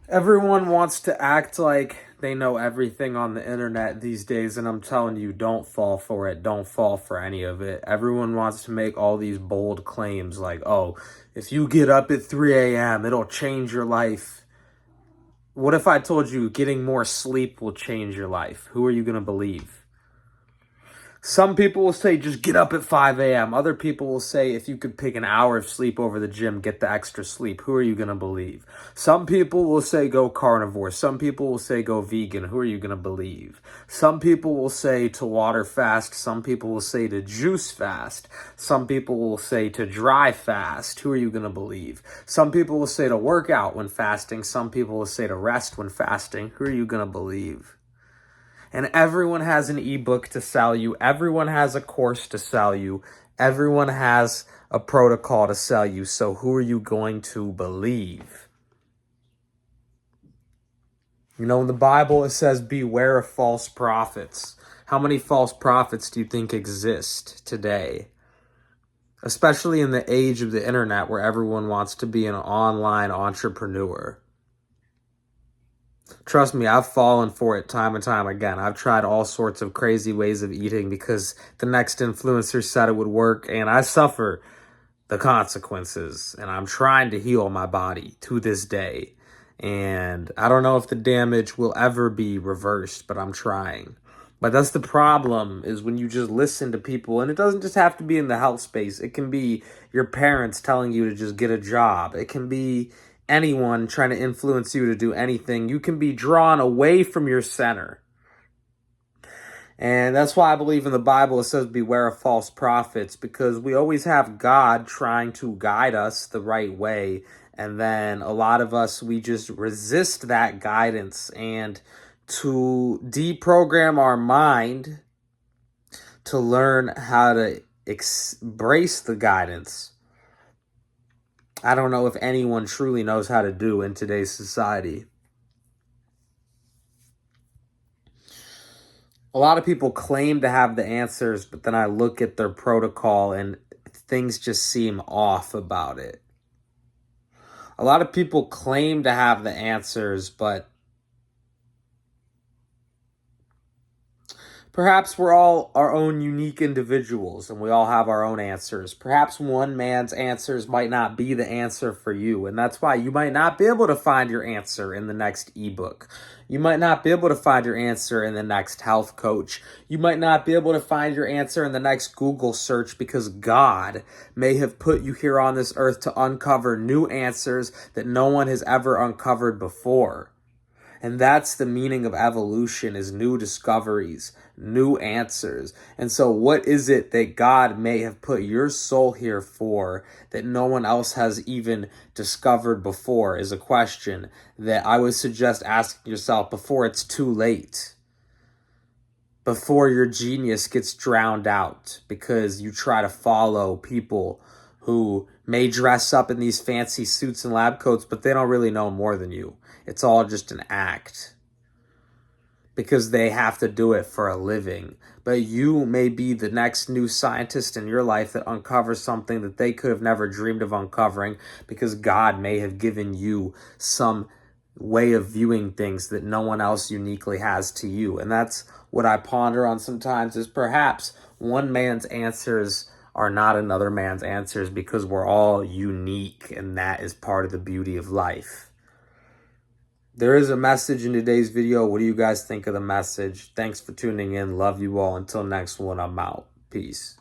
Everyone wants to act like they know everything on the internet these days, and I'm telling you, don't fall for it. Don't fall for any of it. Everyone wants to make all these bold claims like, oh, if you get up at 3 a.m., it'll change your life. What if I told you getting more sleep will change your life? Who are you going to believe? Some people will say just get up at 5 a.m. Other people will say if you could pick an hour of sleep over the gym, get the extra sleep. Who are you going to believe? Some people will say go carnivore. Some people will say go vegan. Who are you going to believe? Some people will say to water fast. Some people will say to juice fast. Some people will say to dry fast. Who are you going to believe? Some people will say to work out when fasting. Some people will say to rest when fasting. Who are you going to believe? And everyone has an ebook to sell you. Everyone has a course to sell you. Everyone has a protocol to sell you. So who are you going to believe? You know, in the Bible, it says, beware of false prophets. How many false prophets do you think exist today? Especially in the age of the internet where everyone wants to be an online entrepreneur. Trust me, I've fallen for it time and time again. I've tried all sorts of crazy ways of eating because the next influencer said it would work, and I suffer the consequences. And I'm trying to heal my body to this day. And I don't know if the damage will ever be reversed, but I'm trying. But that's the problem, is when you just listen to people, and it doesn't just have to be in the health space. It can be your parents telling you to just get a job. It can be anyone trying to influence you to do anything. You can be drawn away from your center. And that's why I believe in the Bible it says beware of false prophets, because we always have God trying to guide us the right way. And then a lot of us, we just resist that guidance. And to deprogram our mind to learn how to embrace the guidance, I don't know if anyone truly knows how to do in today's society. A lot of people claim to have the answers, but then I look at their protocol and things just seem off about it. A lot of people claim to have the answers, but perhaps we're all our own unique individuals and we all have our own answers. Perhaps one man's answers might not be the answer for you, and that's why you might not be able to find your answer in the next ebook. You might not be able to find your answer in the next health coach. You might not be able to find your answer in the next Google search, because God may have put you here on this earth to uncover new answers that no one has ever uncovered before. And that's the meaning of evolution, is new discoveries, new answers. And so what is it that God may have put your soul here for that no one else has even discovered before, is a question that I would suggest asking yourself before it's too late. Before your genius gets drowned out because you try to follow people who may dress up in these fancy suits and lab coats, but they don't really know more than you. It's all just an act because they have to do it for a living. But you may be the next new scientist in your life that uncovers something that they could have never dreamed of uncovering, because God may have given you some way of viewing things that no one else uniquely has to you. And that's what I ponder on sometimes, is perhaps one man's answers are not another man's answers, because we're all unique, and that is part of the beauty of life. There is a message in today's video. What do you guys think of the message? Thanks for tuning in. Love you all. Until next one, I'm out. Peace.